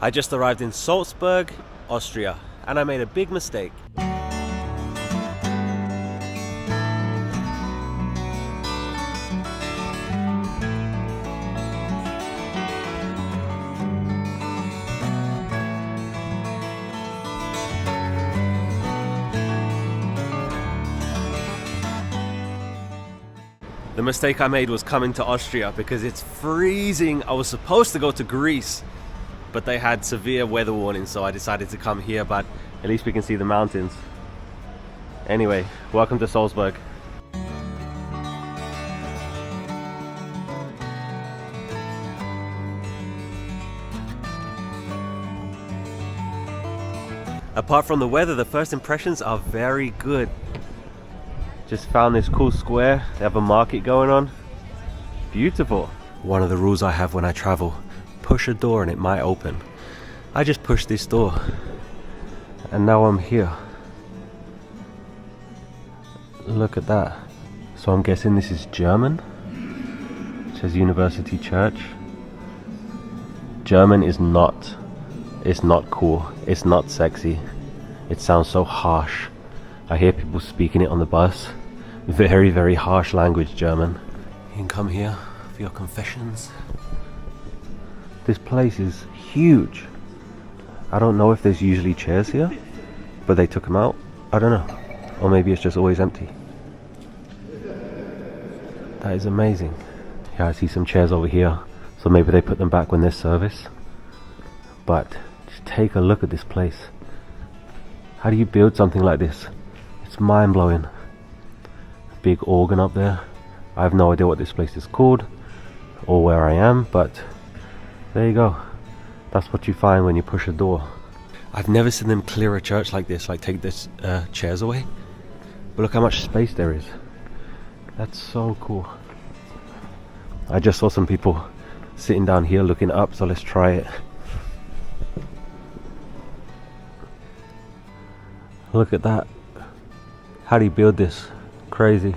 I just arrived in Salzburg, Austria, and I made a big mistake. The mistake I made was coming to Austria because it's freezing. I was supposed to go to Greece, but they had severe weather warnings, so I decided to come here, but at least we can see the mountains. Anyway, welcome to Salzburg. Apart from the weather, the first impressions are very good. Just found this cool square. They have a market going on. Beautiful. One of the rules I have when I travel, push a door and it might open. I just pushed this door and now I'm here. Look at that. So I'm guessing this is German. It says University Church. German is not, it's not cool. It's not sexy. It sounds so harsh. I hear people speaking it on the bus. Very, very harsh language, German. You can come here for your confessions. This place is huge. I don't know if there's usually chairs here, but they took them out. I don't know. Or maybe it's just always empty. That is amazing. Yeah, I see some chairs over here, so maybe they put them back when there's service. But just take a look at this place. How do you build something like this? It's mind-blowing. Big organ up there. I have no idea what this place is called or where I am, but there you go. That's what you find when you push a door. I've never seen them clear a church like this, like take this chairs away. But look how much space there is. That's so cool. I just saw some people sitting down here looking up, so let's try it. Look at that. How do you build this? Crazy.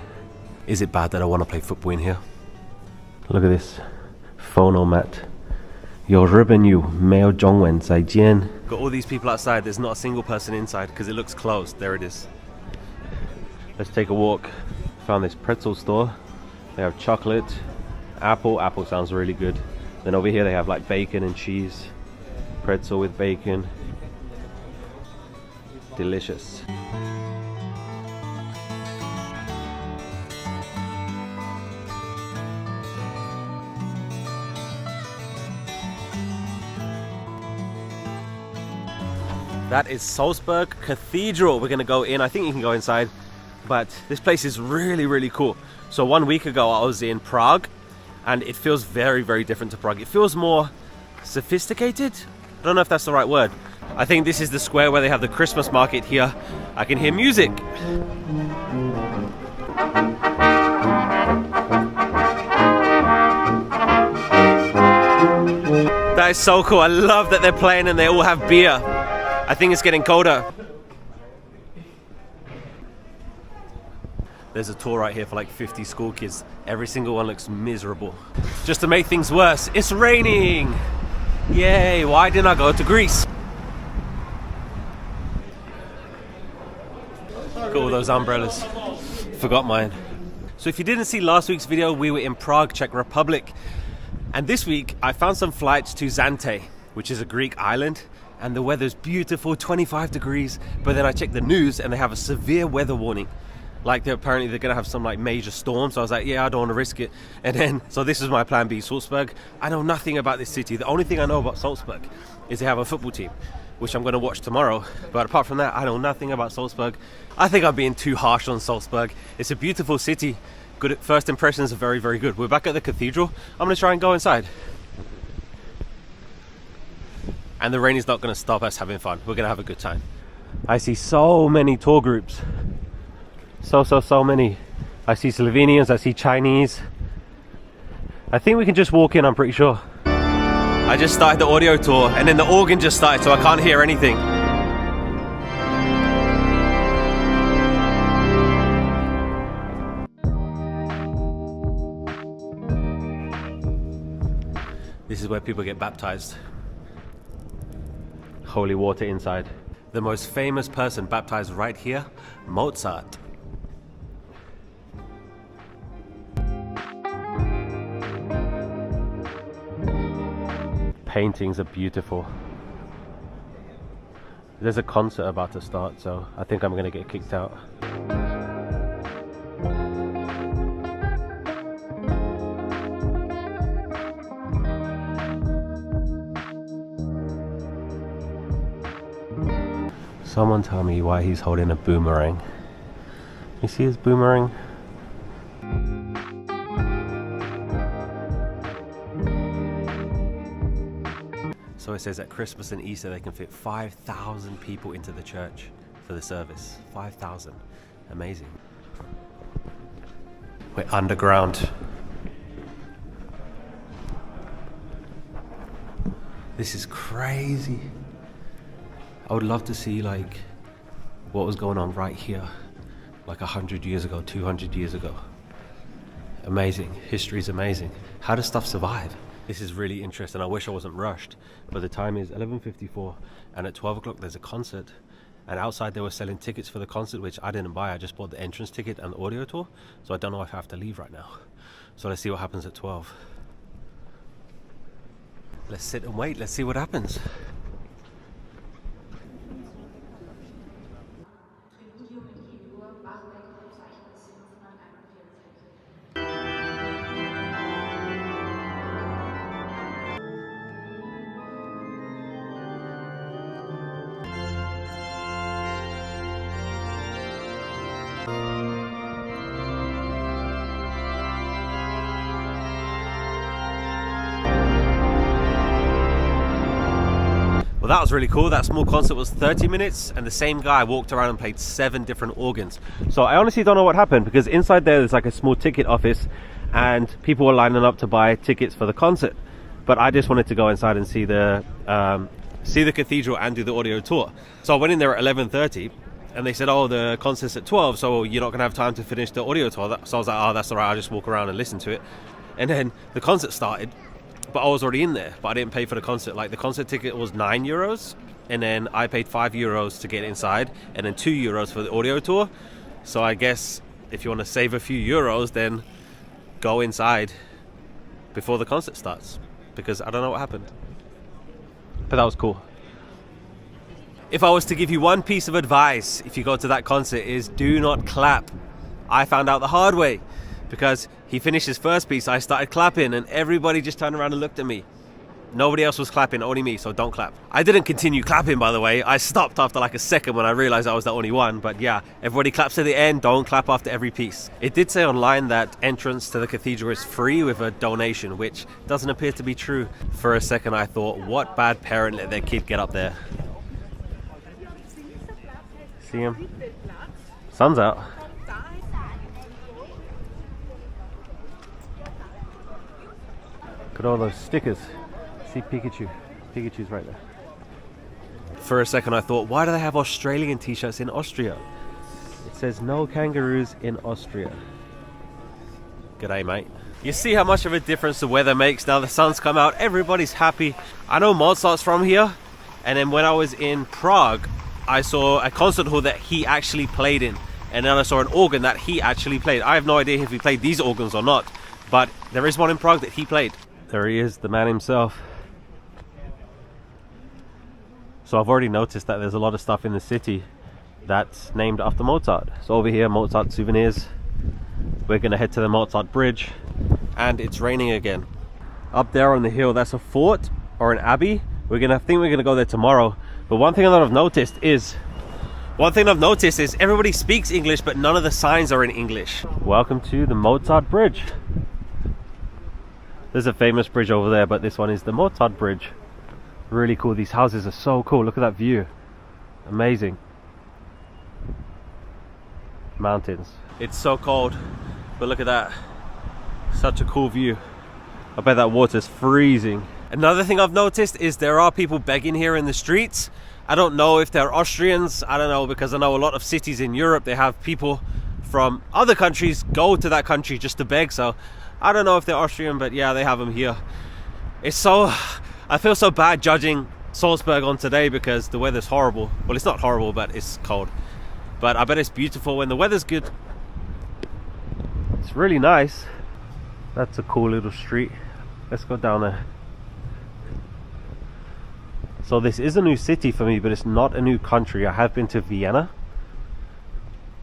Is it bad that I want to play football in here? Look at this. Phono mat. 有日本语没有中文再见. Got all these people outside. There's not a single person inside because it looks closed. There it is. Let's take a walk. Found this pretzel store. They have chocolate, apple. Apple sounds really good. Then over here they have like bacon and cheese. Pretzel with bacon. Delicious. That is Salzburg Cathedral. We're gonna go in. I think you can go inside, but this place is really, really cool. So 1 week ago I was in Prague and it feels very, very different to Prague. It feels more sophisticated. I don't know if that's the right word. I think this is the square where they have the Christmas market here. I can hear music. That is so cool. I love that they're playing and they all have beer. I think it's getting colder. There's a tour right here for like 50 school kids. Every single one looks miserable. Just to make things worse, it's raining! Yay, why didn't I go to Greece? Got all those umbrellas. Forgot mine. So if you didn't see last week's video, we were in Prague, Czech Republic. And this week I found some flights to Zante, which is a Greek island. And the weather's beautiful, 25 degrees. But then I checked the news and they have a severe weather warning. Like apparently they're gonna have some like major storm. So I was like, yeah, I don't want to risk it. And then, so this is my plan B, Salzburg. I know nothing about this city. The only thing I know about Salzburg is they have a football team, which I'm gonna watch tomorrow. But apart from that, I know nothing about Salzburg. I think I'm being too harsh on Salzburg. It's a beautiful city. Good first impressions are very, very good. We're back at the cathedral. I'm gonna try and go inside. And the rain is not going to stop us having fun. We're going to have a good time. I see so many tour groups. So many. I see Slovenians, I see Chinese. I think we can just walk in, I'm pretty sure. I just started the audio tour and then the organ just started, so I can't hear anything. This is where people get baptized. holy water inside. The most famous person baptized right here, Mozart. Paintings are beautiful. There's a concert about to start, so I think I'm gonna get kicked out. Someone tell me why he's holding a boomerang. You see his boomerang? So it says at Christmas and Easter they can fit 5,000 people into the church for the service. 5,000. Amazing. We're underground. This is crazy. I would love to see like what was going on right here like 100 years ago, 200 years ago. Amazing. History's amazing. How does stuff survive? This is really interesting. I wish I wasn't rushed, but the time is 11:54 and at 12 o'clock there's a concert, and outside they were selling tickets for the concert, which I didn't buy. I just bought the entrance ticket and the audio tour, so I don't know if I have to leave right now. So let's see what happens at 12. Let's sit and wait. Let's see what happens. Well, that was really cool. That small concert was 30 minutes and the same guy walked around and played 7 different organs. So I honestly don't know what happened, because inside there's like a small ticket office and people were lining up to buy tickets for the concert. But I just wanted to go inside and see the cathedral and do the audio tour. So I went in there at 11:30 and they said, oh, the concert's at 12, so you're not gonna have time to finish the audio tour. So I was like, oh, that's all right, I'll just walk around and listen to it. And then the concert started, but I was already in there, but I didn't pay for the concert. Like the concert ticket was €9, and then I paid €5 to get inside, and then €2 for the audio tour. So I guess if you want to save a few euros, then go inside before the concert starts, because I don't know what happened. But that was cool. If I was to give you one piece of advice if you go to that concert, is do not clap. I found out the hard way, because he finished his first piece, I started clapping and everybody just turned around and looked at me. Nobody else was clapping, only me, so don't clap. I didn't continue clapping, by the way. I stopped after like a second when I realized I was the only one. But yeah, everybody claps at the end, don't clap after every piece. It did say online that entrance to the cathedral is free with a donation, which doesn't appear to be true. For a second I thought, what bad parent let their kid get up there? See him? Sun's out. Look at all those stickers. See Pikachu. Pikachu's right there. For a second I thought, why do they have Australian t-shirts in Austria? It says no kangaroos in Austria. G'day, mate. You see how much of a difference the weather makes now the sun's come out. Everybody's happy. I know Mozart's from here, and then when I was in Prague I saw a concert hall that he actually played in, and then I saw an organ that he actually played. I have no idea if he played these organs or not, but there is one in Prague that he played. There he is, the man himself. So I've already noticed that there's a lot of stuff in the city that's named after Mozart. So over here, Mozart souvenirs. We're gonna head to the Mozart bridge, and it's raining again. Up there on the hill, that's a fort or an abbey. We're gonna go there tomorrow. But one thing that I've noticed is everybody speaks English, but none of the signs are in English. Welcome to the Mozart bridge. There's a famous bridge over there, but this one is the Mozart bridge. Really cool. These houses are so cool. Look at that view. Amazing. Mountains. It's so cold, but look at that. Such a cool view. I bet that water's freezing. Another thing I've noticed is there are people begging here in the streets. I don't know if they're Austrians. I don't know, because I know a lot of cities in Europe, they have people from other countries go to that country just to beg. So I don't know if they're Austrian, but yeah, they have them here. I feel so bad judging Salzburg on today because the weather's horrible. Well, it's not horrible, but it's cold. But I bet it's beautiful when the weather's good. It's really nice. That's a cool little street. Let's go down there. So this is a new city for me, but it's not a new country. I have been to Vienna.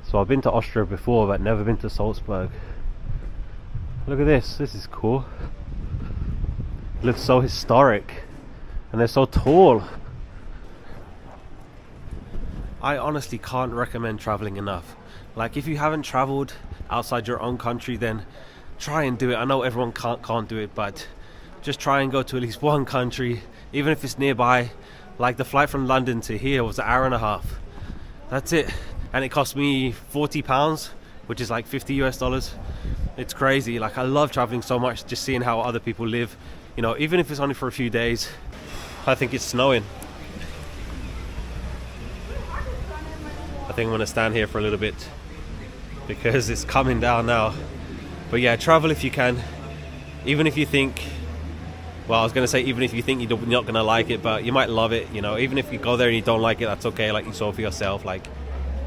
So I've been to Austria before, but never been to Salzburg. Look at this. This is cool. It looks so historic. And they're so tall. I honestly can't recommend traveling enough. Like, if you haven't traveled outside your own country, then try and do it. I know everyone can't do it, but just try and go to at least one country, even if it's nearby. Like the flight from London to here was an hour and a half. That's it. And it cost me £40, which is like $50 US. It's crazy. Like, I love traveling so much, just seeing how other people live. You know, even if it's only for a few days. I think it's snowing. I think I'm gonna stand here for a little bit because it's coming down now. But yeah, travel if you can. Even if you think, well, I was gonna say even if you think you're not gonna like it, but you might love it. You know, even if you go there and you don't like it, that's okay. Like you saw for yourself. Like,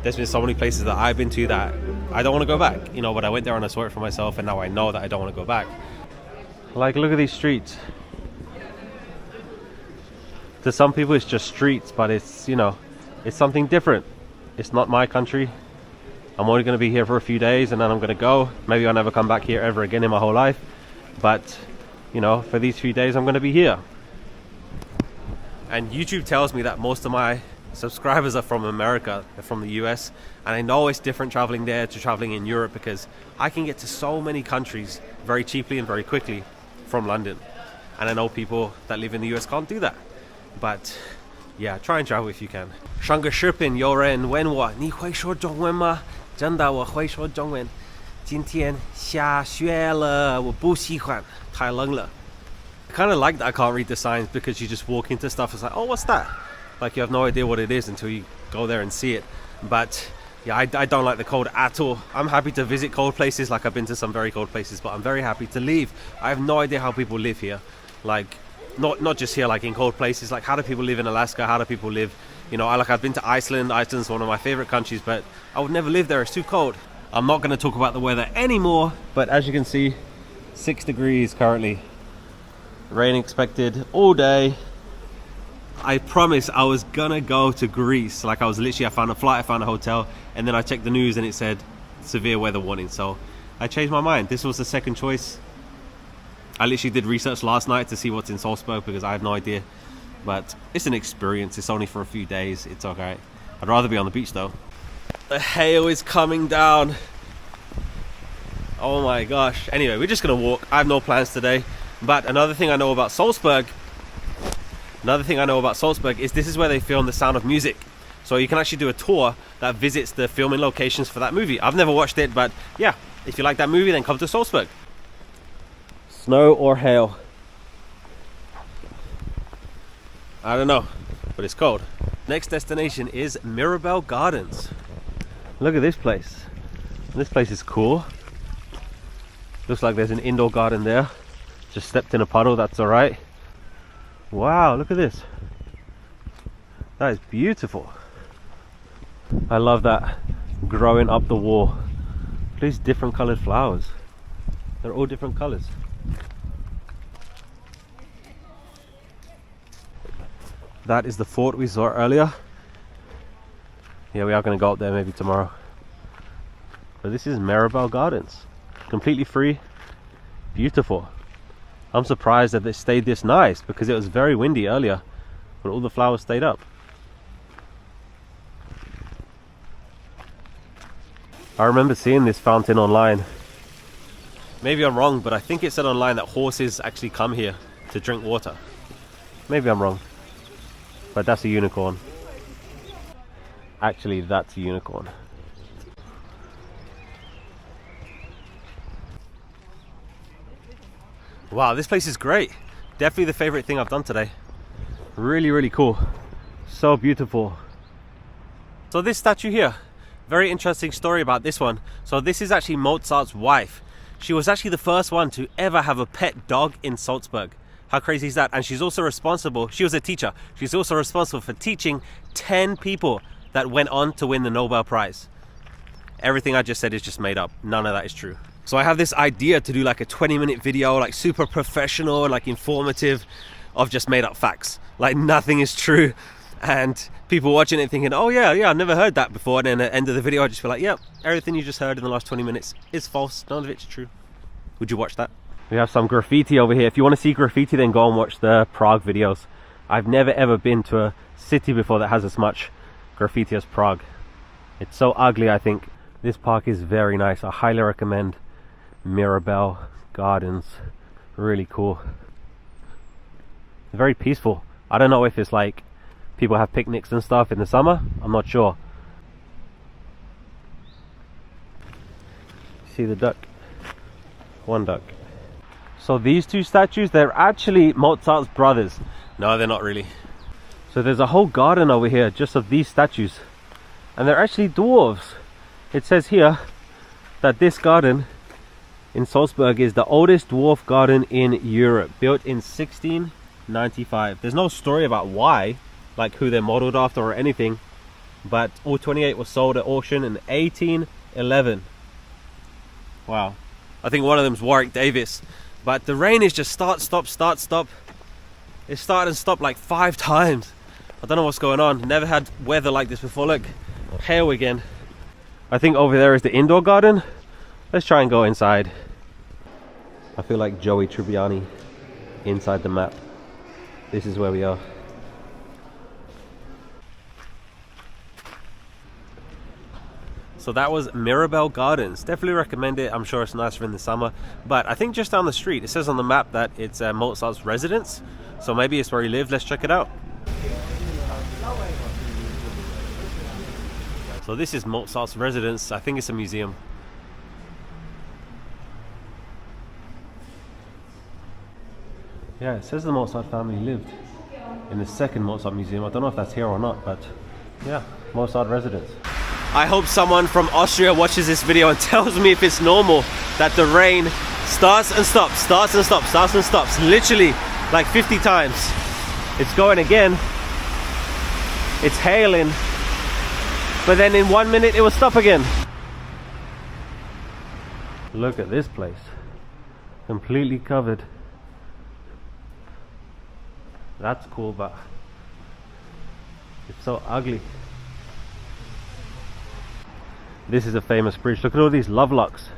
there's been so many places that I've been to that I don't want to go back. You know, but I went there and I saw it for myself, and now I know that I don't want to go back. Like, look at these streets. To some people it's just streets, but it's, you know, it's something different. It's not my country. I'm only going to be here for a few days and then I'm going to go. Maybe I'll never come back here ever again in my whole life. But, you know, for these few days I'm going to be here. And YouTube tells me that most of my subscribers are from America, they're from the US. And I know it's different traveling there to traveling in Europe because I can get to so many countries very cheaply and very quickly from London. And I know people that live in the US can't do that. But yeah, try and travel if you can. 上个视频有人问我你会说中文吗？真的我会说中文。今天下雪了，我不喜欢，太冷了。I kind of like that I can't read the signs because you just walk into stuff, it's like, oh, what's that? Like, you have no idea what it is until you go there and see it. But yeah, I don't like the cold at all. I'm happy to visit cold places, like I've been to some very cold places, but I'm very happy to leave. I have no idea how people live here. Like, not just here, like in cold places. Like, how do people live in Alaska? How do people live, you know, I've been to Iceland. Iceland's one of my favorite countries, but I would never live there. It's too cold. I'm not going to talk about the weather anymore, but as you can see, 6 degrees currently. Rain expected all day. I promise I was gonna go to Greece. Like, I found a flight, I found a hotel, and then I checked the news and it said severe weather warning. So I changed my mind. This was the second choice. I literally did research last night to see what's in Salzburg because I have no idea. But it's an experience. It's only for a few days. It's okay. I'd rather be on the beach though. The hail is coming down. Oh my gosh. Anyway, we're just gonna walk. I have no plans today. But another thing I know about Salzburg is this is where they film The Sound of Music. So you can actually do a tour that visits the filming locations for that movie. I've never watched it, but yeah, if you like that movie, then come to Salzburg. Snow or hail? I don't know, but it's cold. Next destination is Mirabel Gardens. Look at this place. This place is cool. Looks like there's an indoor garden there. Just stepped in a puddle, that's alright. Wow, look at this. That is beautiful. I love that growing up the wall. These different colored flowers. They're all different colors. That is the fort we saw earlier. Yeah, we are going to go up there maybe tomorrow. But this is Mirabel Gardens. Completely free. Beautiful. I'm surprised that they stayed this nice because it was very windy earlier, but all the flowers stayed up. I remember seeing this fountain online. Maybe I'm wrong, but I think it said online that horses actually come here to drink water. Maybe I'm wrong, but that's a unicorn. Actually, that's a unicorn. Wow, this place is great. Definitely the favorite thing I've done today. Really, really cool. So beautiful. So this statue here, very interesting story about this one. So this is actually Mozart's wife. She was actually the first one to ever have a pet dog in Salzburg. How crazy is that? And she's also responsible, she was a teacher, she's also responsible for teaching 10 people that went on to win the Nobel Prize. Everything I just said is just made up. None of that is true. So I have this idea to do like a 20-minute video, like super professional, like informative, of just made up facts. Like nothing is true. And people watching it thinking, oh yeah, I've never heard that before. And then at the end of the video, I just feel like, yep, everything you just heard in the last 20 minutes is false. None of it's true. Would you watch that? We have some graffiti over here. If you want to see graffiti, then go and watch the Prague videos. I've never ever been to a city before that has as much graffiti as Prague. It's so ugly, I think. This park is very nice. I highly recommend Mirabel Gardens. Really cool. Very peaceful. I don't know if it's like people have picnics and stuff in the summer. I'm not sure. See the duck? One duck. So these two statues, they're actually Mozart's brothers. No, they're not really. So there's a whole garden over here just of these statues. And they're actually dwarves. It says here that this garden in Salzburg is the oldest dwarf garden in Europe, built in 1695. There's no story about why, like who they're modeled after or anything, but all 28 was sold at auction in 1811. Wow. I think one of them's Warwick Davis. But the rain is just start, stop, start, stop. It started and stopped like 5 times. I don't know what's going on. Never had weather like this before. Look, hail again. I think over there is the indoor garden. Let's try and go inside. I feel like Joey Tribbiani inside the map. This is where we are. So that was Mirabel Gardens. Definitely recommend it. I'm sure it's nicer in the summer. But I think just down the street, it says on the map that it's Mozart's residence. So maybe it's where he lived. Let's check it out. So this is Mozart's residence. I think it's a museum. Yeah, it says the Mozart family lived in the second Mozart museum. I don't know if that's here or not, but yeah, Mozart residence. I hope someone from Austria watches this video and tells me if it's normal that the rain starts and stops, starts and stops, starts and stops, literally like 50 times. It's going again. It's hailing. But then in 1 minute it will stop again. Look at this place. Completely covered. That's cool, but it's so ugly. This is a famous bridge. Look at all these love locks.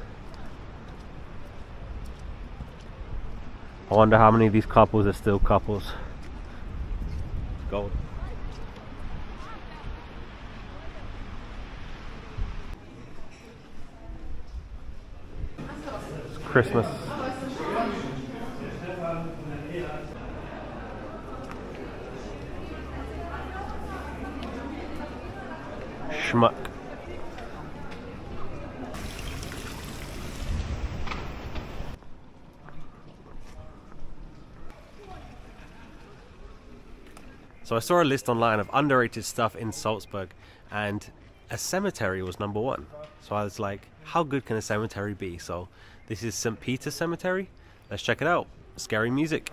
I wonder how many of these couples are still couples. Gold. It's Christmas. Schmuck. So I saw a list online of underrated stuff in Salzburg, and a cemetery was number 1. So I was like, how good can a cemetery be? So this is St. Peter's Cemetery. Let's check it out. Scary music.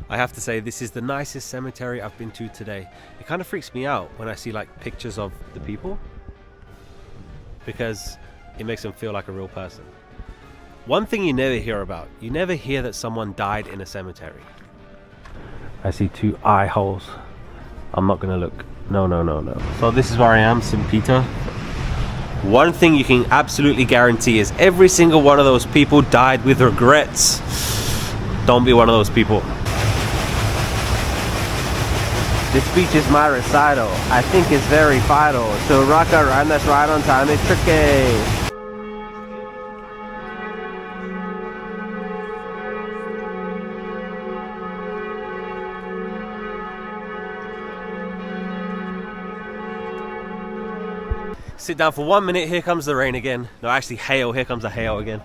I have to say, this is the nicest cemetery I've been to today. It kind of freaks me out when I see like pictures of the people, because it makes them feel like a real person. One thing you never hear about, you never hear that someone died in a cemetery. I see 2 eye holes. I'm not gonna look. No. So this is where I am, St. Peter. One thing you can absolutely guarantee is every single one of those people died with regrets. Don't be one of those people. This beach is my recital. I think it's very vital. So rock a rhyme that's right on time. It's tricky. Sit down for 1 minute, here comes the rain again. No, actually hail, here comes the hail again.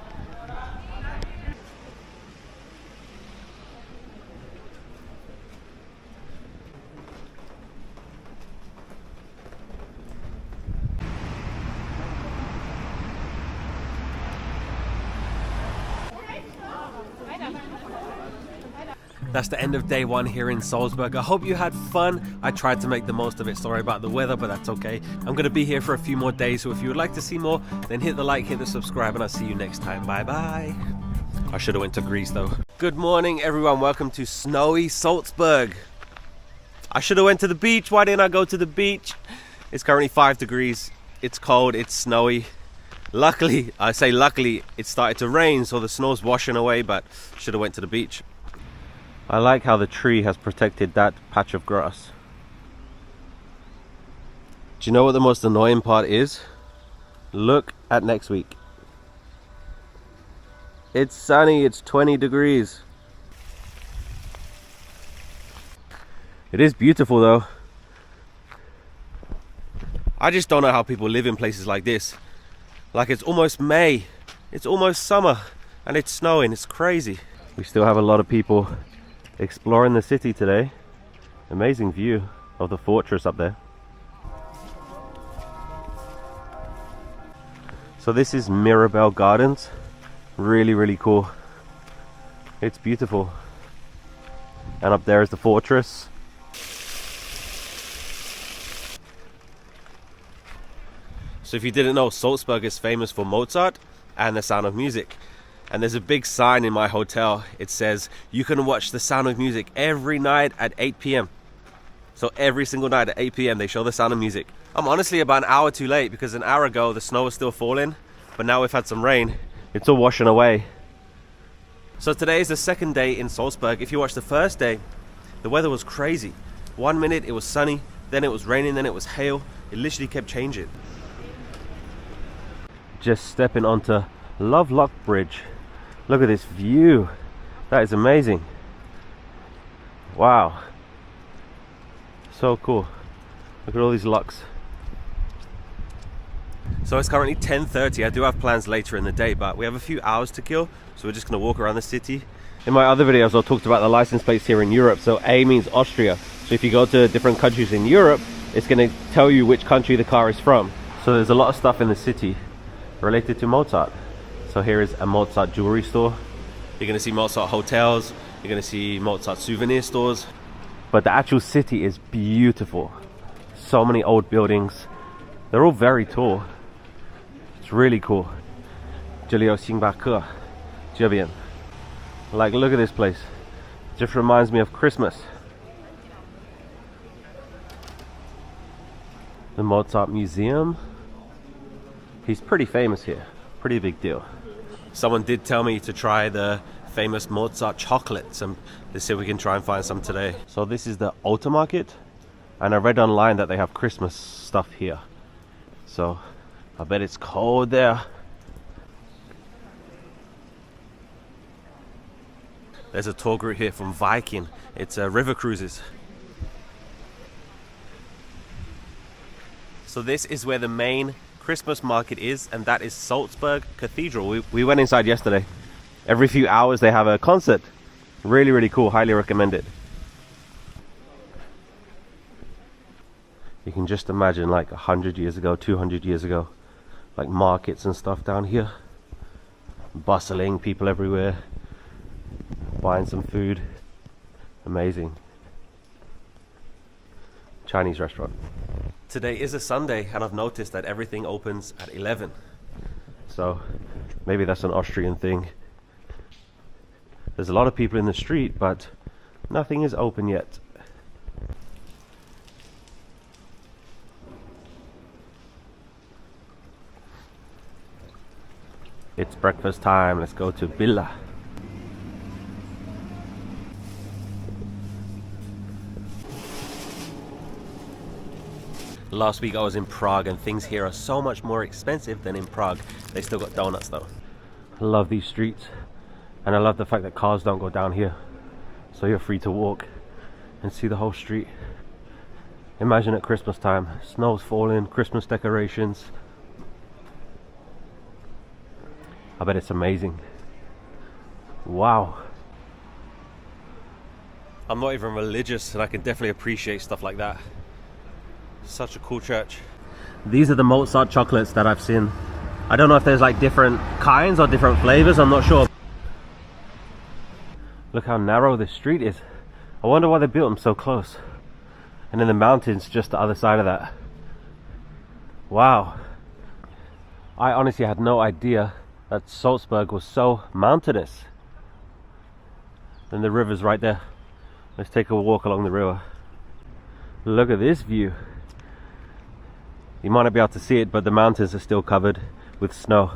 That's the end of day one here in Salzburg. I hope you had fun. I tried to make the most of it. Sorry about the weather, but that's okay. I'm going to be here for a few more days, so if you would like to see more, then hit the like, hit the subscribe, and I'll see you next time. Bye bye. I should have went to Greece though. Good morning everyone, welcome to snowy Salzburg. I should have went to the beach. Why didn't I go to the beach? It's currently 5 degrees. It's cold, it's snowy. Luckily, I say luckily, it started to rain, so the snow's washing away, but should have went to the beach. I like how the tree has protected that patch of grass. Do you know what the most annoying part is? Look at next week. It's sunny, it's 20 degrees. It is beautiful though. I just don't know how people live in places like this. Like it's almost May, it's almost summer, and it's snowing, it's crazy. We still have a lot of people exploring the city today. Amazing view of the fortress up there. So this is Mirabel Gardens. Really cool. It's beautiful. And up there is the fortress. So if you didn't know, Salzburg is famous for Mozart and The Sound of Music. And there's a big sign in my hotel. It says you can watch The Sound of Music every night at 8 p.m. So every single night at 8 p.m. they show The Sound of Music. I'm honestly about an hour too late because an hour ago the snow was still falling, but now we've had some rain. It's all washing away. So today is the second day in Salzburg. If you watched the first day, the weather was crazy. 1 minute it was sunny, then it was raining, then it was hail. It literally kept changing. Just stepping onto Lovelock Bridge. Look at this view. That is amazing. Wow. So cool. Look at all these locks. So it's currently 10:30. I do have plans later in the day, but we have a few hours to kill, so we're just going to walk around the city. In my other videos I talked about the license plates here in Europe. So A means Austria. So if you go to different countries in Europe, it's going to tell you which country the car is from. So there's a lot of stuff in the city related to Mozart. So here is a Mozart jewelry store. You're going to see Mozart hotels. You're going to see Mozart souvenir stores. But the actual city is beautiful. So many old buildings. They're all very tall. It's really cool. Like, look at this place. It just reminds me of Christmas. The Mozart Museum. He's pretty famous here. Pretty big deal. Someone did tell me to try the famous Mozart chocolates, and they said we can try and find some today. So this is the Alta Market, and I read online that they have Christmas stuff here. So I bet it's cold there. There's a tour group here from Viking. It's river cruises. So this is where the main Christmas market is, and that is Salzburg Cathedral. We went inside yesterday. Every few hours they have a concert. Really cool. Highly recommend it. You can just imagine like 100 years ago, 200 years ago, like markets and stuff down here. Bustling, people everywhere, buying some food. Amazing. Chinese restaurant. Today is a Sunday, and I've noticed that everything opens at 11. So maybe that's an Austrian thing. There's a lot of people in the street, but nothing is open yet. It's breakfast time. Let's go to Villa. Last week I was in Prague and things here are so much more expensive than in Prague. They still got donuts though. I love these streets and I love the fact that cars don't go down here. So you're free to walk and see the whole street. Imagine at Christmas time, snow's falling, Christmas decorations. I bet it's amazing. Wow. I'm not even religious and I can definitely appreciate stuff like that. Such a cool church. These are the Mozart chocolates that I've seen. I don't know if there's like different kinds or different flavors, I'm not sure. Look how narrow this street is. I wonder why they built them so close. And then the mountains just the other side of that. Wow. I honestly had no idea that Salzburg was so mountainous. And the river's right there. Let's take a walk along the river. Look at this view. You might not be able to see it, but the mountains are still covered with snow.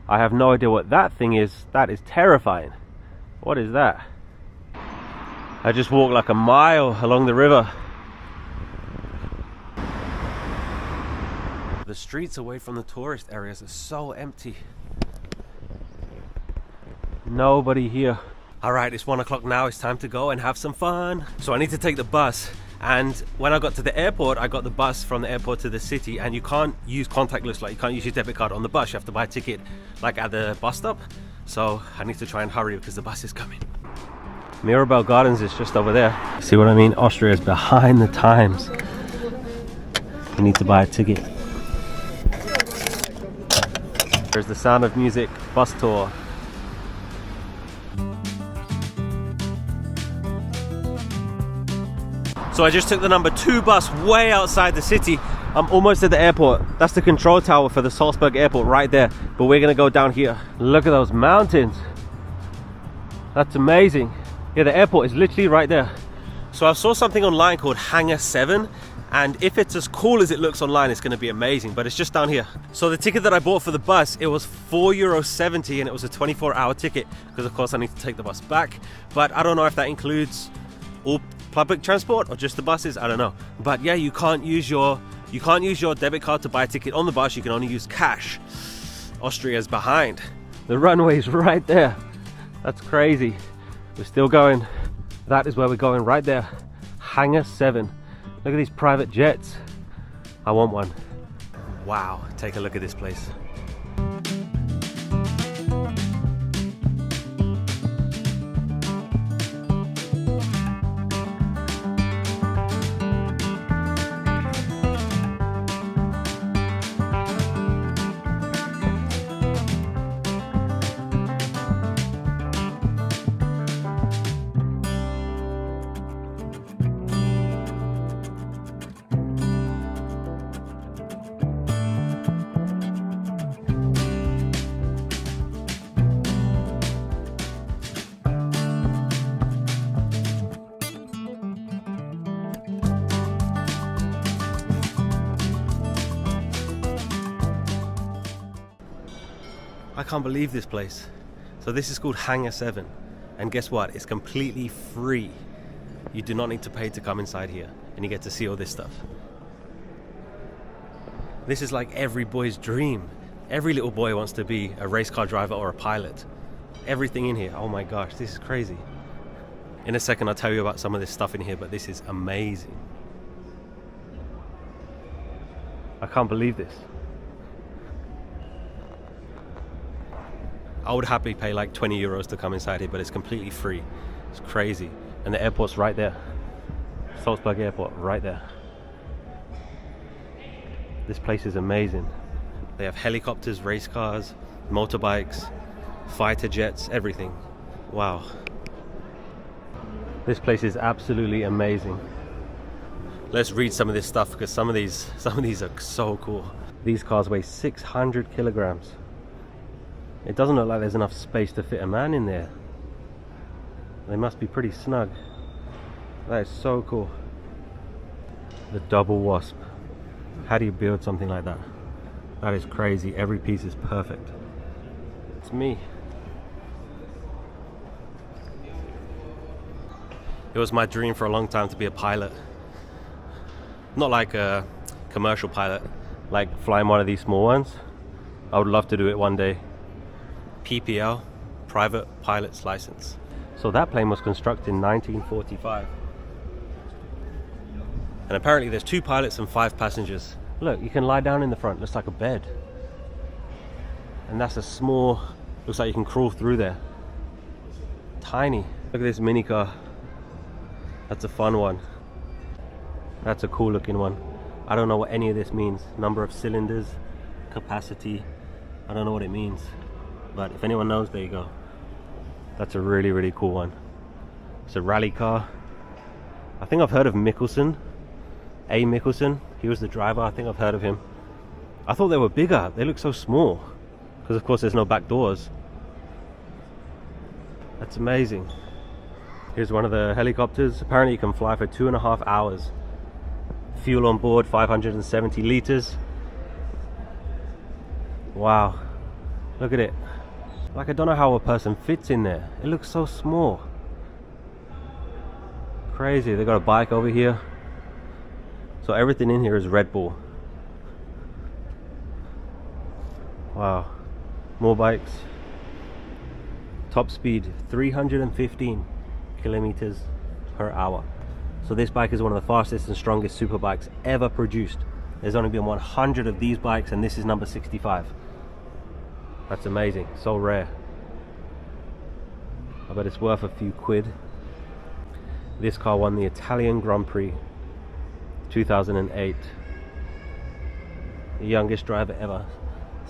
I have no idea what that thing is. That is terrifying. What is that? I just walked like a mile along the river. The streets away from the tourist areas are so empty. Nobody here. Alright, it's 1 o'clock now. It's time to go and have some fun. So I need to take the bus. And when I got to the airport, I got the bus from the airport to the city. And you can't use contactless, like you can't use your debit card on the bus. You have to buy a ticket like at the bus stop. So I need to try and hurry because the bus is coming. Mirabel Gardens is just over there. See what I mean? Austria is behind the times. You need to buy a ticket. There's the Sound of Music bus tour. So I just took the number 2 bus way outside the city. I'm almost at the airport. That's the control tower for the Salzburg airport right there. But we're gonna go down here. Look at those mountains. That's amazing. Yeah, the airport is literally right there. So I saw something online called Hangar 7. And if it's as cool as it looks online, it's gonna be amazing, but it's just down here. So the ticket that I bought for the bus, it was €4.70 and it was a 24-hour ticket because of course I need to take the bus back. But I don't know if that includes all public transport or just the buses, I don't know. But yeah, you can't use your debit card to buy a ticket on the bus, you can only use cash. Austria's behind. The runway's right there. That's crazy. We're still going. That is where we're going right there. Hangar 7. Look at these private jets. I want one. Wow, take a look at this place. I can't believe this place. So this is called Hangar 7. And guess what? It's completely free. You do not need to pay to come inside here. And you get to see all this stuff. This is like every boy's dream. Every little boy wants to be a race car driver or a pilot. Everything in here. Oh my gosh, this is crazy. In a second I'll tell you about some of this stuff in here, but this is amazing. I can't believe this. I would happily pay like 20 euros to come inside here, but it's completely free. It's crazy. And the airport's right there. Salzburg airport, right there. This place is amazing. They have helicopters, race cars, motorbikes, fighter jets, everything. Wow. This place is absolutely amazing. Let's read some of this stuff because some of these are so cool. These cars weigh 600 kilograms. It doesn't look like there's enough space to fit a man in there. They must be pretty snug. That is so cool. The double wasp. How do you build something like that? That is crazy. Every piece is perfect. It's me. It was my dream for a long time to be a pilot. Not like a commercial pilot, like flying one of these small ones. I would love to do it one day. PPL, private pilot's license. So that plane was constructed in 1945. And apparently there's 2 pilots and 5 passengers. Look, you can lie down in the front, looks like a bed. And that's a small, looks like you can crawl through there. Tiny. Look at this mini car. That's a fun one. That's a cool looking one. I don't know what any of this means. Number of cylinders, capacity. I don't know what it means. But if anyone knows, there you go. That's a really, really cool one. It's a rally car. I think I've heard of Mickelson. A. Mickelson. He was the driver. I think I've heard of him. I thought they were bigger. They look so small. Because of course there's no back doors. That's amazing. Here's one of the helicopters. Apparently you can fly for 2.5 hours. Fuel on board 570 liters. Wow. Look at it. Like, I don't know how a person fits in there. It looks so small. Crazy. They got a bike over here. So everything in here is Red Bull. Wow. More bikes. Top speed 315 kilometers per hour. So this bike is one of the fastest and strongest super bikes ever produced. There's only been 100 of these bikes and this is number 65. That's amazing. So rare. I bet it's worth a few quid. This car won the Italian Grand Prix 2008. The youngest driver ever.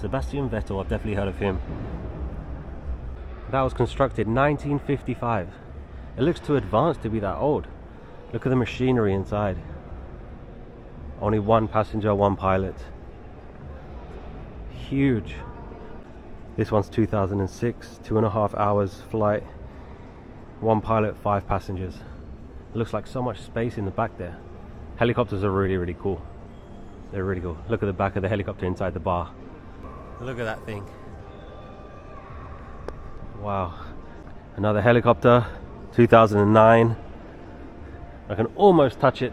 Sebastian Vettel, I've definitely heard of him. That was constructed 1955. It looks too advanced to be that old. Look at the machinery inside. Only 1 passenger, 1 pilot. Huge. This one's 2006, 2.5 hours flight. 1 pilot, 5 passengers. It looks like so much space in the back there. Helicopters are really, really cool. They're really cool. Look at the back of the helicopter inside the bar. Look at that thing. Wow. Another helicopter, 2009. I can almost touch it.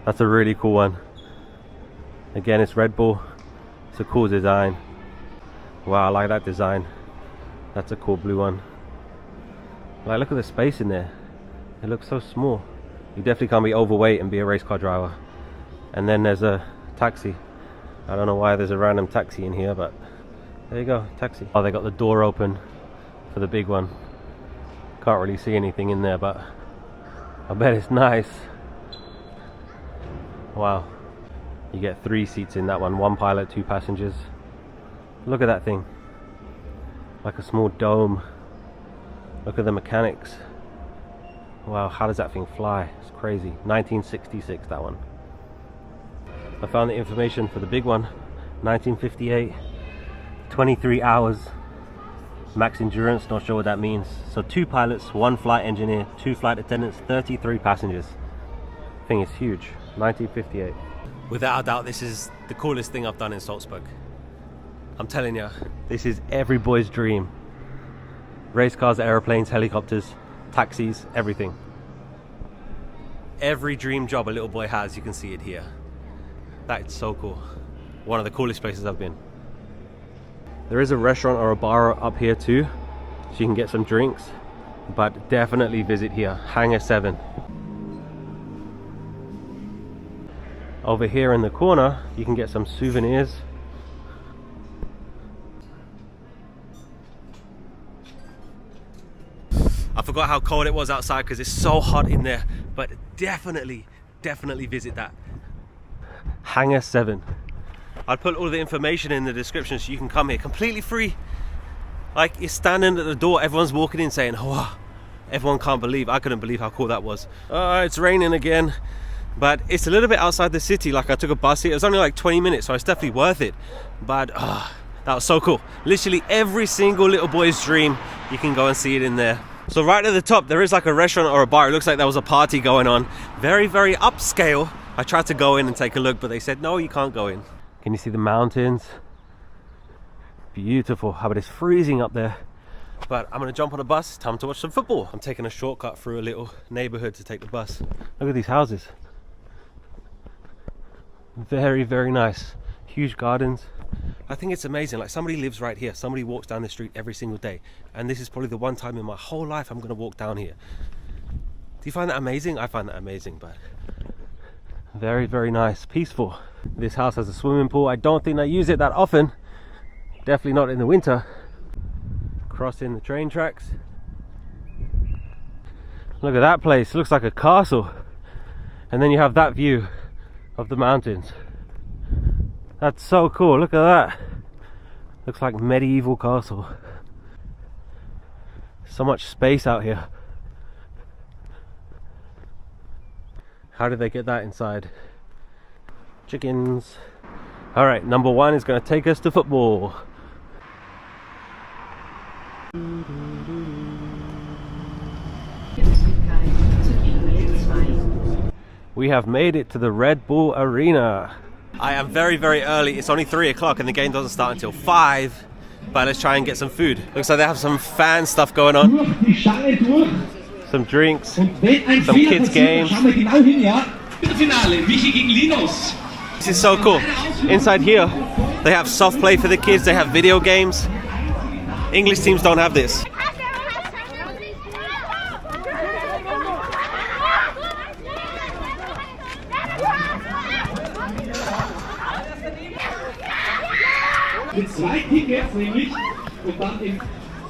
That's a really cool one. Again, it's Red Bull. It's a cool design. Wow, I like that design. That's a cool blue one. Like, look at the space in there. It looks so small. You definitely can't be overweight and be a race car driver. And then there's a taxi. I don't know why there's a random taxi in here, but there you go, taxi. Oh, they got the door open for the big one. Can't really see anything in there, but I bet it's nice. Wow. You get 3 seats in that one. 1 pilot, 2 passengers. Look at that thing. Like a small dome. Look at the mechanics. Wow, how does that thing fly? It's crazy. 1966, that one. I found the information for the big one. 1958. 23 hours. Max endurance, not sure what that means. So 2 pilots, 1 flight engineer, 2 flight attendants, 33 passengers. Thing is huge. 1958. Without a doubt, this is the coolest thing I've done in Salzburg. I'm telling you, this is every boy's dream. Race cars, aeroplanes, helicopters, taxis, everything. Every dream job a little boy has, you can see it here. That's so cool. One of the coolest places I've been. There is a restaurant or a bar up here too, so you can get some drinks, but definitely visit here, Hangar 7. Over here in the corner, you can get some souvenirs. I forgot how cold it was outside because it's so hot in there, but definitely visit that. Hangar 7. I'll put all the information in the description so you can come here completely free. Like, you're standing at the door, everyone's walking in saying, wow. Everyone can't believe, I couldn't believe how cool that was. It's raining again, but it's a little bit outside the city. Like, I took a bus here, it was only like 20 minutes, so it's definitely worth it. But that was so cool. Literally every single little boy's dream, you can go and see it in there. So right at the top, there is like a restaurant or a bar. It looks like there was a party going on. Very, very upscale. I tried to go in and take a look, but they said, no, you can't go in. Can you see the mountains? Beautiful. But it's freezing up there. But I'm gonna jump on a bus. Time to watch some football. I'm taking a shortcut through a little neighborhood to take the bus. Look at these houses. Very, very nice. Huge gardens. I think it's amazing. Like, somebody lives right here. Somebody walks down the street every single day. And this is probably the one time in my whole life I'm gonna walk down here. Do you find that amazing? I find that amazing, but very, very nice. Peaceful. This house has a swimming pool. I don't think they use it that often. Definitely not in the winter. Crossing the train tracks. Look at that place. Looks like a castle. And then you have that view of the mountains. That's so cool. Look at that. Looks like medieval castle. So much space out here. How did they get that inside? Chickens. All right, number one is going to take us to football. We have made it to the Red Bull Arena. I am very, very early. It's only 3 o'clock and the game doesn't start until 5. But let's try and get some food. Looks like they have some fan stuff going on. Some drinks, some kids games. This is so cool. Inside here, they have soft play for the kids. They have video games. English teams don't have this.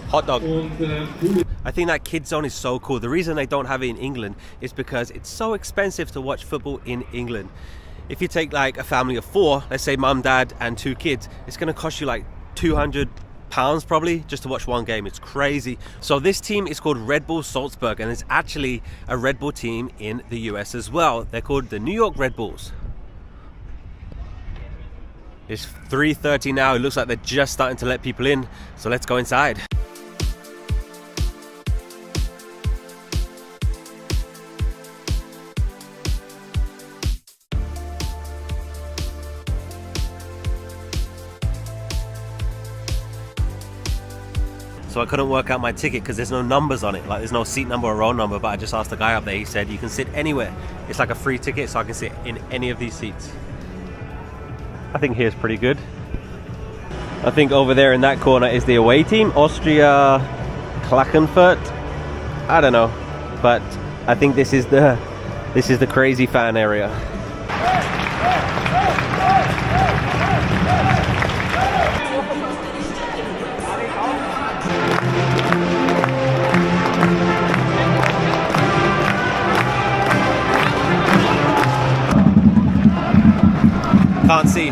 Hot dog. I think that kids zone is so cool. The reason they don't have it in England is because it's so expensive to watch football in England. If you take like a family of 4, let's say mum, dad and 2 kids, it's going to cost you like £200 probably just to watch one game. It's crazy. So this team is called Red Bull Salzburg, and it's actually a Red Bull team in the US as well. They're called the New York Red Bulls. It's 3:30 now. It looks like they're just starting to let people in. So let's go inside. So I couldn't work out my ticket because there's no numbers on it. Like, there's no seat number or row number, but I just asked the guy up there. He said you can sit anywhere. It's like a free ticket, so I can sit in any of these seats. I think here's pretty good. I think over there in that corner is the away team, Austria Klagenfurt. I don't know, but I think this is the crazy fan area. Can't see.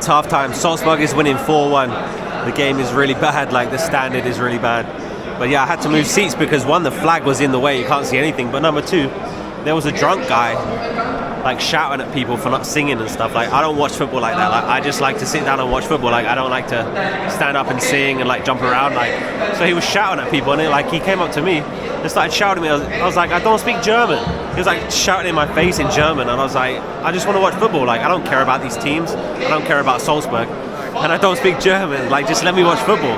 Half time. Salzburg is winning 4-1. The game is really bad, like the standard is really bad. But yeah, I had to move seats because 1, the flag was in the way, you can't see anything, but number 2, there was a drunk guy like shouting at people for not singing and stuff. Like, I don't watch football like that. Like, I just like to sit down and watch football. Like, I don't like to stand up and sing and like jump around. Like, so he was shouting at people, and he came up to me and started shouting at me. I was like, I don't speak German. He was like shouting in my face in German, and I was like, I just want to watch football. Like, I don't care about these teams. I don't care about Salzburg, and I don't speak German. Like, just let me watch football.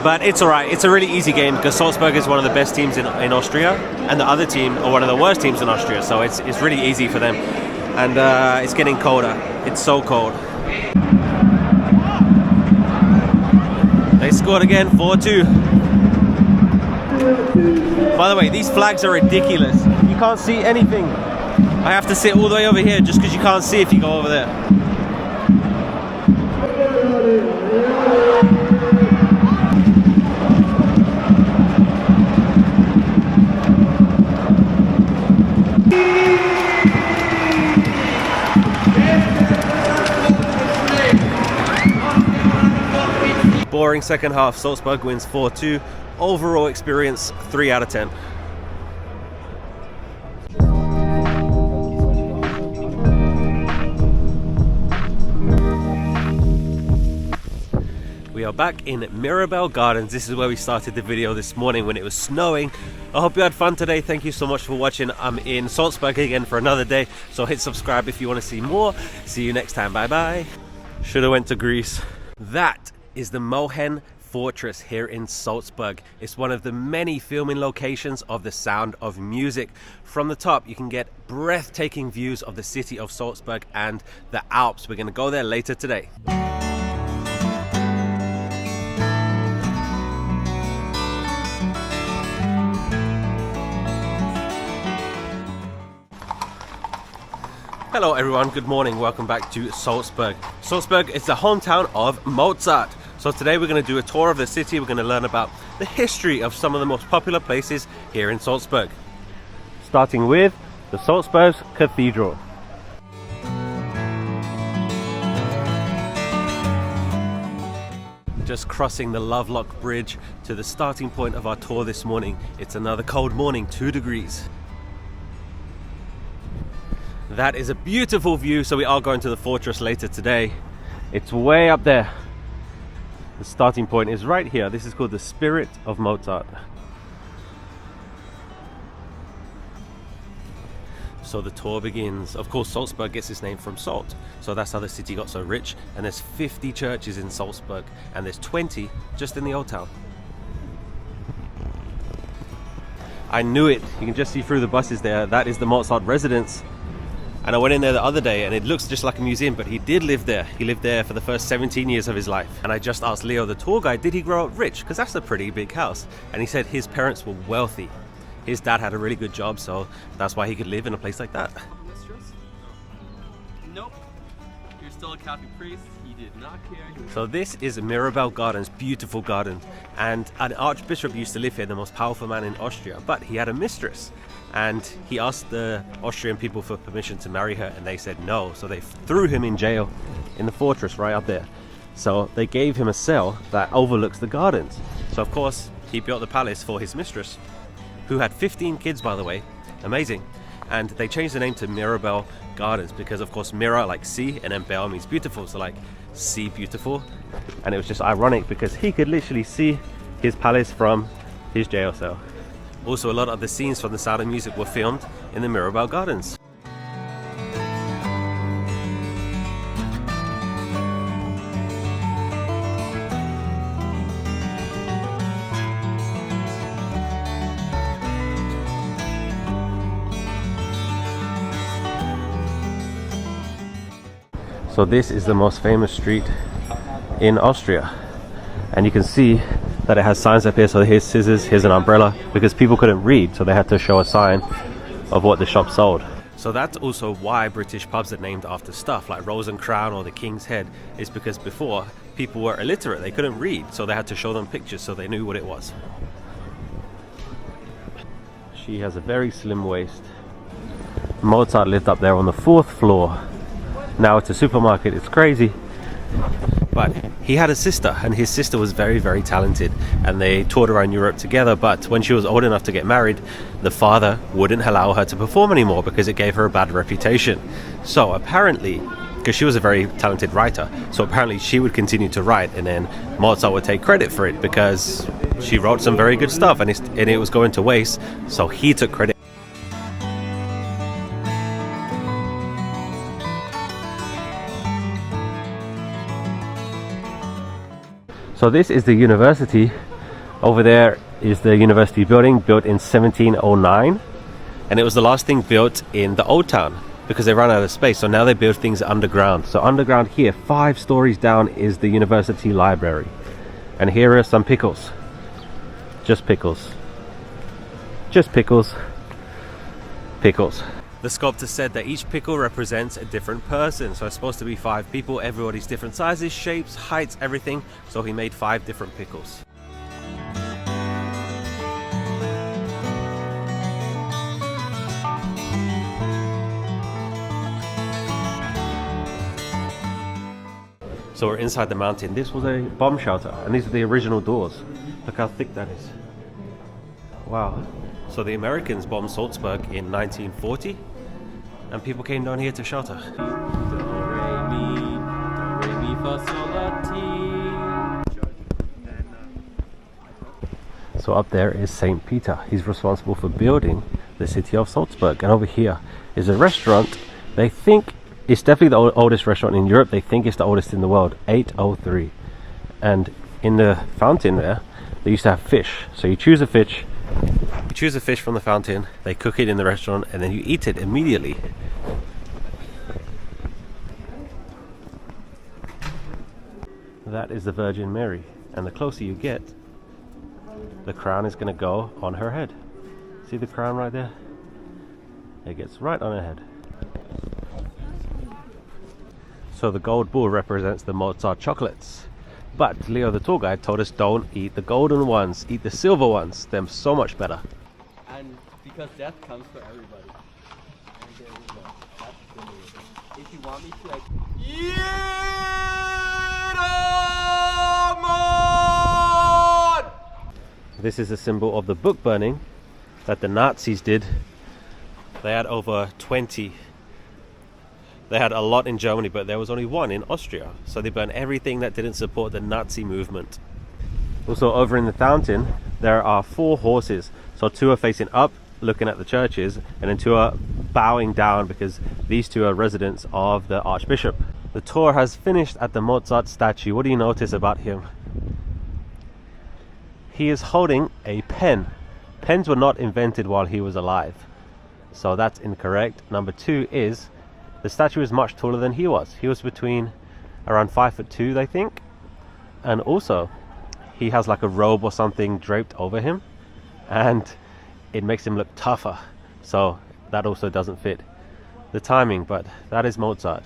But it's alright. It's a really easy game because Salzburg is one of the best teams in Austria, and the other team are one of the worst teams in Austria. So it's really easy for them. And it's getting colder. It's so cold. They scored again, 4-2. By the way, these flags are ridiculous. You can't see anything. I have to sit all the way over here just because you can't see if you go over there. Boring second half. Salzburg wins 4-2. Overall experience 3 out of 10. We are back in Mirabel Gardens. This is where we started the video this morning when it was snowing. I hope you had fun today. Thank you so much for watching. I'm in Salzburg again for another day, so hit subscribe if you want to see more. See you next time. Bye bye. Should have went to Greece. That is the Mohen Fortress here in Salzburg. It's one of the many filming locations of The Sound of Music. From the top you can get breathtaking views of the city of Salzburg and the Alps. We're going to go there later today. Hello everyone, good morning, welcome back to Salzburg. Salzburg is the hometown of Mozart. So today we're going to do a tour of the city. We're going to learn about the history of some of the most popular places here in Salzburg. Starting with the Salzburg Cathedral. Just crossing the Lovelock Bridge to the starting point of our tour this morning. It's another cold morning, 2 degrees. That is a beautiful view, so we are going to the fortress later today. It's way up there. The starting point is right here. This is called the Spirit of Mozart. So the tour begins. Of course, Salzburg gets its name from salt. So that's how the city got so rich. And there's 50 churches in Salzburg, and there's 20 just in the old town. I knew it. You can just see through the buses there. That is the Mozart residence. And I went in there the other day and it looks just like a museum, but he did live there. He lived there for the first 17 years of his life. And I just asked Leo, the tour guide, did he grow up rich? Because that's a pretty big house. And he said his parents were wealthy. His dad had a really good job, so that's why he could live in a place like that. Mistress? Nope. You're still a Catholic priest. He did not care. So this is Mirabel Gardens, beautiful garden. And an archbishop used to live here, the most powerful man in Austria. But he had a mistress. And he asked the Austrian people for permission to marry her, and they said no. So they threw him in jail in the fortress right up there. So they gave him a cell that overlooks the gardens. So of course he built the palace for his mistress, who had 15 kids, by the way. Amazing. And they changed the name to Mirabel Gardens because of course Mira, like sea, and then Bel means beautiful, so like see beautiful. And it was just ironic because he could literally see his palace from his jail cell. Also, a lot of the scenes from The Sound of Music were filmed in the Mirabel Gardens. So this is the most famous street in Austria, and you can see that it has signs up here. So here's scissors, here's an umbrella, because people couldn't read, so they had to show a sign of what the shop sold. So that's also why British pubs are named after stuff like Rose and Crown or the King's Head, is because before people were illiterate, they couldn't read, so they had to show them pictures so they knew what it was. She has a very slim waist. Mozart lived up there on the 4th floor. Now it's a supermarket. It's crazy. But he had a sister, and his sister was very, very talented, and they toured around Europe together. But when she was old enough to get married, the father wouldn't allow her to perform anymore because it gave her a bad reputation. So apparently, because she was a very talented writer, so apparently she would continue to write, and then Mozart would take credit for it because she wrote some very good stuff, and it was going to waste, so he took credit. So this is the university. Over there is the university building, built in 1709, and it was the last thing built in the old town because they ran out of space, so now they build things underground. So underground here, 5 stories down, is the university library, and here are some pickles. Just pickles. Just pickles. Pickles. The sculptor said that each pickle represents a different person, so it's supposed to be 5 people, everybody's different sizes, shapes, heights, everything, so he made 5 different pickles. So we're inside the mountain. This was a bomb shelter, and these are the original doors. Look how thick that is. Wow. So the Americans bombed Salzburg in 1940, and people came down here to shelter. So up there is St. Peter. He's responsible for building the city of Salzburg. And over here is a restaurant. They think it's definitely the oldest restaurant in Europe. They think it's the oldest in the world, 803. And in the fountain there, they used to have fish. So you choose a fish. You choose a fish from the fountain, they cook it in the restaurant, and then you eat it immediately. That is the Virgin Mary, and the closer you get, the crown is going to go on her head. See the crown right there? It gets right on her head. So the gold bull represents the Mozart chocolates. But Leo the tour guide told us don't eat the golden ones, eat the silver ones. They're so much better. And because death comes for everybody. And there we go. That's the movie. If you want me to, like... This is a symbol of the book burning that the Nazis did. They had over 20. They had a lot in Germany, but there was only one in Austria. So they burned everything that didn't support the Nazi movement. Also over in the fountain, there are 4 horses. So 2 are facing up, looking at the churches, and then 2 are bowing down because these 2 are residents of the Archbishop. The tour has finished at the Mozart statue. What do you notice about him? He is holding a pen. Pens were not invented while he was alive. So that's incorrect. Number 2 is the statue is much taller than he was. He was between around 5'2", I think. And also, he has like a robe or something draped over him, and it makes him look tougher. So that also doesn't fit the timing, but that is Mozart.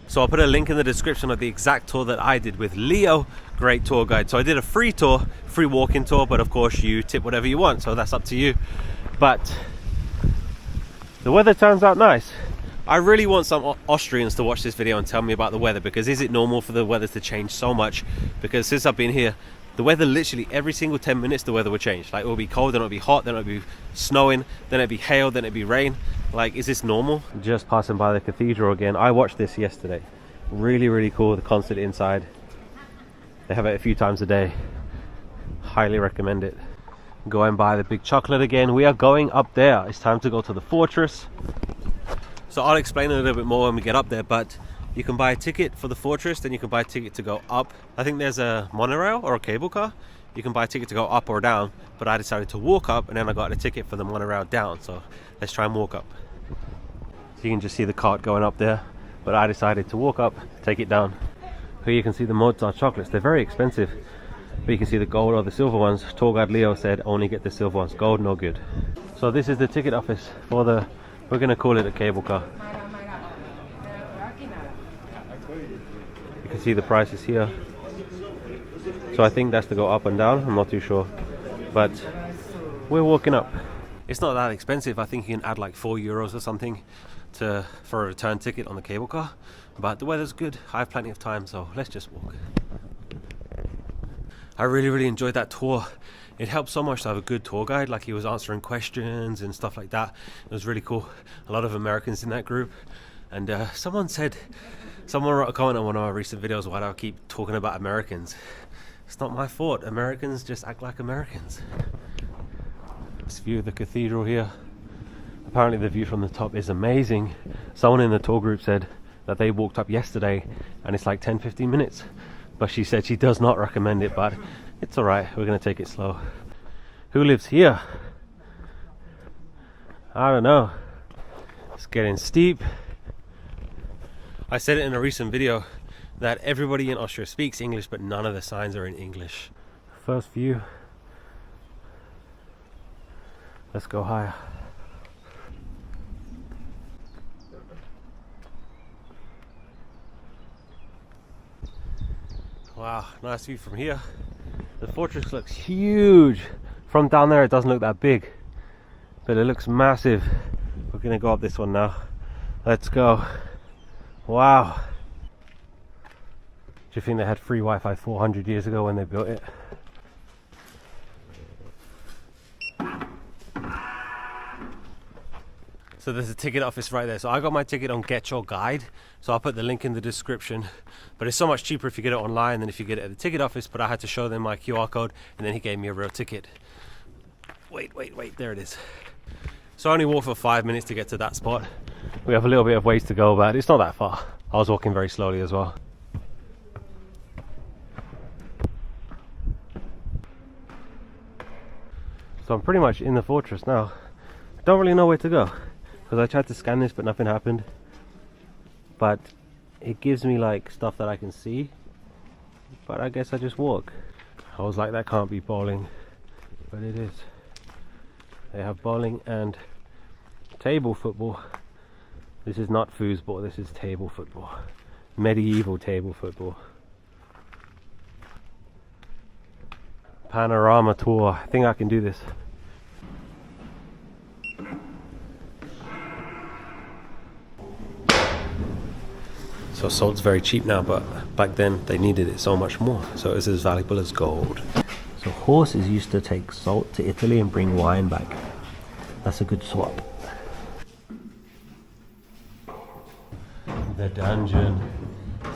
So I'll put a link in the description of the exact tour that I did with Leo, great tour guide. So I did a free tour, free walk-in tour, but of course you tip whatever you want, so that's up to you. But the weather turns out nice. I really want some Austrians to watch this video and tell me about the weather, because is it normal for the weather to change so much? Because since I've been here, the weather literally every single 10 minutes the weather will change. Like it will be cold, then it'll be hot, then it'll be snowing, then it'll be hail, then it'll be rain. Like, is this normal? Just passing by the cathedral again. I watched this yesterday. Really, really cool. The concert inside. They have it a few times a day. Highly recommend it. Going by the big chocolate again. We are going up there. It's time to go to the fortress. So I'll explain a little bit more when we get up there, but you can buy a ticket for the fortress, then you can buy a ticket to go up. I think there's a monorail or a cable car. You can buy a ticket to go up or down, but I decided to walk up, and then I got a ticket for the monorail down. So let's try and walk up. So you can just see the cart going up there, but I decided to walk up, take it down. Here you can see the Mozart chocolates. They're very expensive, but you can see the gold or the silver ones. Tour guide Leo said only get the silver ones, gold no good. So this is the ticket office for the, we're gonna call it a cable car. You can see the prices here. So I think that's to go up and down, I'm not too sure, but we're walking up. It's not that expensive. I think you can add like €4 or something for a return ticket on the cable car, but the weather's good. I have plenty of time, so let's just walk. I really enjoyed that tour. It helped so much to have a good tour guide, like he was answering questions and stuff like that. It was really cool. A lot of Americans in that group. And someone wrote a comment on one of our recent videos, why do I keep talking about Americans? It's not my fault. Americans just act like Americans. This view of the cathedral here. Apparently the view from the top is amazing. Someone in the tour group said that they walked up yesterday and it's like 10-15 minutes. But she said she does not recommend it, but it's alright, we're going to take it slow. Who lives here? I don't know. It's getting steep. I said it in a recent video that everybody in Austria speaks English, but none of the signs are in English. First view. Let's go higher. Wow, nice view from here. The fortress looks huge. From down there it doesn't look that big, but it looks massive. We're gonna go up this one now. Let's go. Wow. Do you think they had free Wi-Fi 400 years ago when they built it? So there's a ticket office right there. So I got my ticket on Get Your Guide. So I'll put the link in the description. But it's so much cheaper if you get it online than if you get it at the ticket office. But I had to show them my QR code and then he gave me a real ticket. Wait, there it is. So I only walked for 5 minutes to get to that spot. We have a little bit of ways to go, but it's not that far. I was walking very slowly as well. So I'm pretty much in the fortress now. I don't really know where to go, because I tried to scan this but nothing happened. But it gives me like stuff that I can see, but I guess I just walk. I was like, that can't be bowling, but it is. They have bowling and table football. This is not foosball, this is table football. Medieval table football. Panorama tour. I think I can do this. So salt's very cheap now, but back then they needed it so much more. So it's as valuable as gold. So horses used to take salt to Italy and bring wine back. That's a good swap. The dungeon.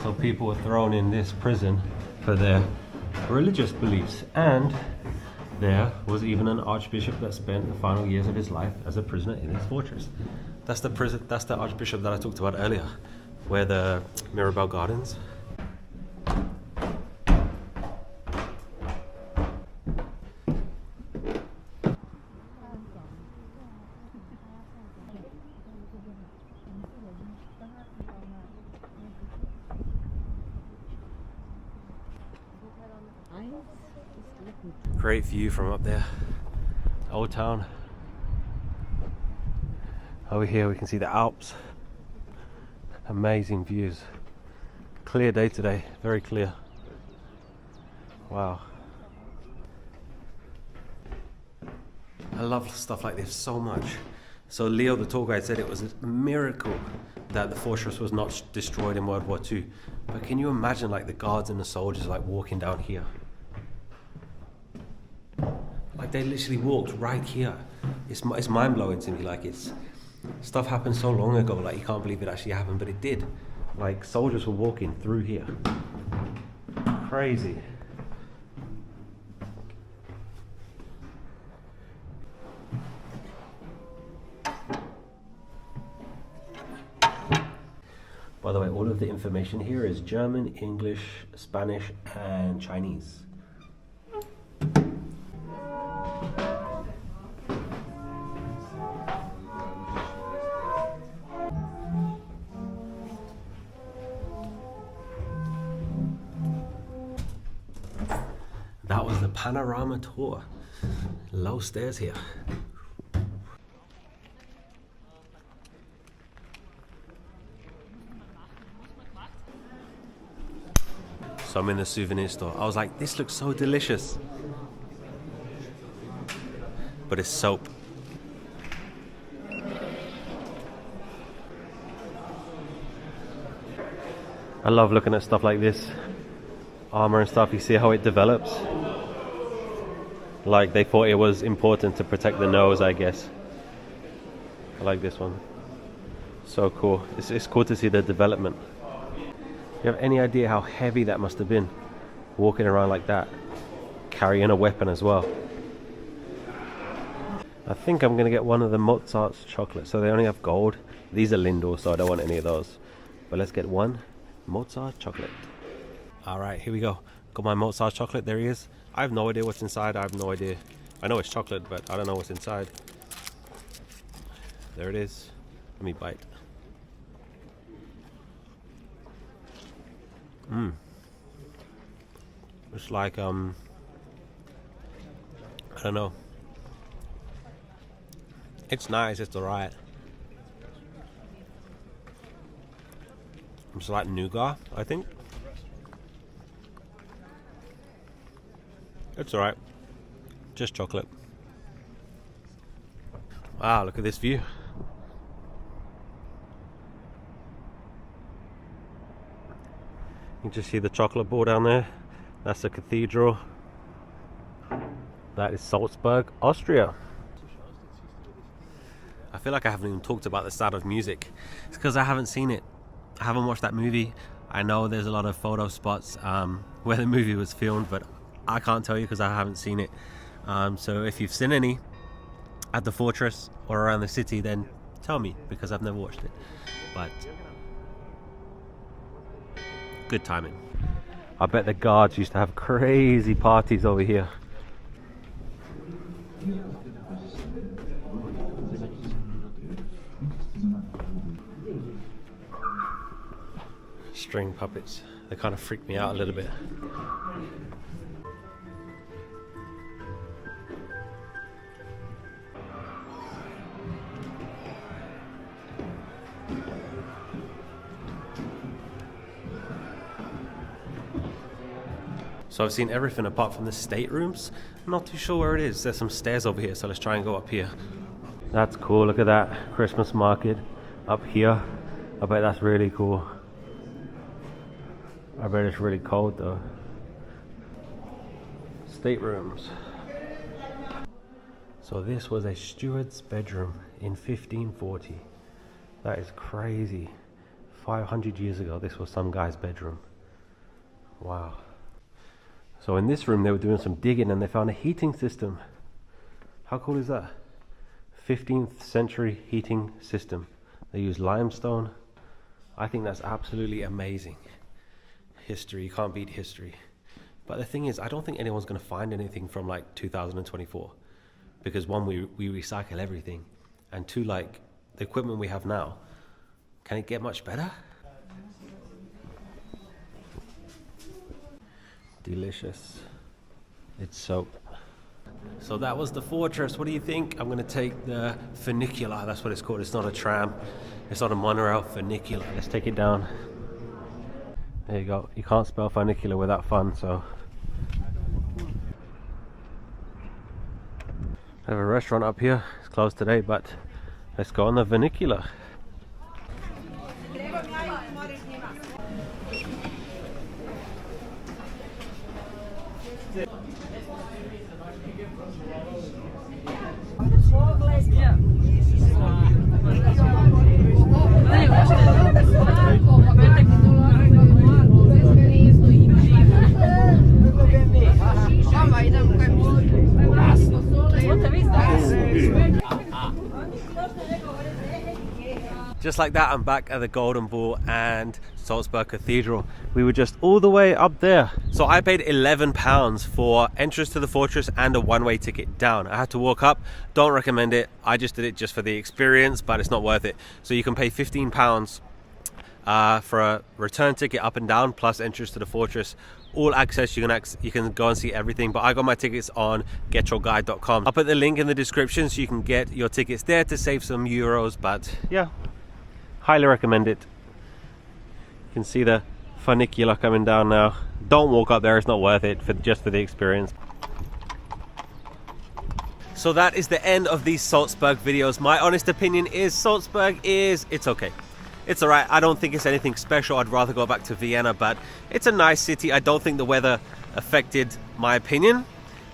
So people were thrown in this prison for their religious beliefs, and there was even an archbishop that spent the final years of his life as a prisoner in this fortress. That's the prison. That's the archbishop that I talked about earlier, where the Mirabelle Gardens. Great view from up there. Old town. Over here we can see the Alps. Amazing views. Clear day today, very clear. Wow. I love stuff like this so much. So Leo, the tour guide, said it was a miracle that the fortress was not destroyed in World War II. But can you imagine like the guards and the soldiers like walking down here? Like they literally walked right here. It's mind-blowing to me. Like it's stuff happened so long ago, like you can't believe it actually happened, but it did. Like soldiers were walking through here. Crazy. By the way, all of the information here is German, English, Spanish, and Chinese. That was the panorama tour. Low stairs here. So I'm in the souvenir store. I was like, this looks so delicious. But it's soap. I love looking at stuff like this. armor and stuff. You see how it develops? Like they thought it was important to protect the nose, I guess. I like this one. So cool. It's cool to see the development. You have any idea how heavy that must have been? Walking around like that. Carrying a weapon as well. I think I'm going to get one of the Mozart's chocolates. So they only have gold. These are Lindor, so I don't want any of those. But let's get one Mozart chocolate. Alright, here we go. Got my Mozart chocolate. There he is. I have no idea what's inside. I have no idea. I know it's chocolate, but I don't know what's inside. There it is. Let me bite. It's like, I don't know. It's nice, it's alright. It's like nougat, I think. It's alright. Just chocolate. Wow, look at this view. You can just see the chocolate ball down there. That's the cathedral. That is Salzburg, Austria. I feel like I haven't even talked about the Sound of Music. It's because I haven't seen it. I haven't watched that movie. I know there's a lot of photo spots where the movie was filmed, but I can't tell you because I haven't seen it. So if you've seen any at the fortress or around the city, then tell me, because I've never watched it. But good timing. I bet the guards used to have crazy parties over here. String puppets. They kind of freak me out a little bit. So I've seen everything apart from the staterooms. I'm not too sure where it is. There's some stairs over here, so let's try and go up here. That's cool. Look at that Christmas market up here. I bet that's really cool. I bet it's really cold though. Staterooms. So this was a steward's bedroom in 1540. That is crazy. 500 years ago, this was some guy's bedroom. Wow. So in this room, they were doing some digging and they found a heating system. How cool is that? 15th century heating system. They used limestone. I think that's absolutely amazing. History, you can't beat history. But the thing is, I don't think anyone's going to find anything from like 2024. Because one, we recycle everything. And two, like the equipment we have now, can it get much better? Delicious. It's soap. So that was the fortress. What do you think? I'm going to take the funicular. That's what it's called. It's not a tram. It's not a monorail. Funicular. Let's take it down. There you go. You can't spell funicular without fun, so. I have a restaurant up here. It's closed today, but let's go on the funicular. Just like that, I'm back at the Golden Bull and Salzburg Cathedral. We were just all the way up there. So I paid £11 for entrance to the fortress and a one-way ticket down. I had to walk up. Don't recommend it. I just did it just for the experience, but it's not worth it. So you can pay £15 for a return ticket up and down, plus entrance to the fortress. All access, you can go and see everything, but I got my tickets on getyourguide.com. I'll put the link in the description so you can get your tickets there to save some euros, but yeah, highly recommend it. You can see the funicular coming down now. Don't walk up there, it's not worth it just for the experience. So that is the end of these Salzburg videos. My honest opinion is Salzburg it's okay. It's alright. I don't think it's anything special. I'd rather go back to Vienna, but it's a nice city. I don't think the weather affected my opinion,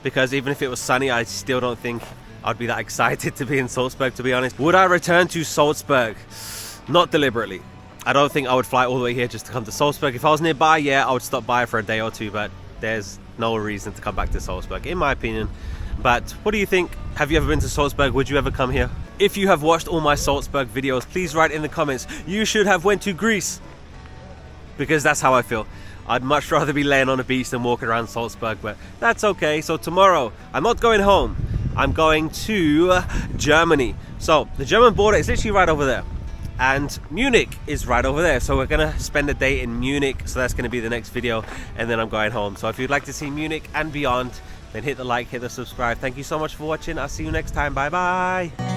because even if it was sunny, I still don't think I'd be that excited to be in Salzburg, to be honest. Would I return to Salzburg? Not deliberately. I don't think I would fly all the way here just to come to Salzburg. If I was nearby, yeah, I would stop by for a day or two, but there's no reason to come back to Salzburg, in my opinion. But what do you think? Have you ever been to Salzburg? Would you ever come here? If you have watched all my Salzburg videos, please write in the comments, you should have went to Greece. Because that's how I feel. I'd much rather be laying on a beach than walking around Salzburg, but that's okay. So tomorrow, I'm not going home. I'm going to Germany. So the German border is literally right over there. And Munich is right over there. So we're gonna spend a day in Munich. So that's gonna be the next video. And then I'm going home. So if you'd like to see Munich and beyond, then hit the like, hit the subscribe. Thank you so much for watching. I'll see you next time. Bye bye.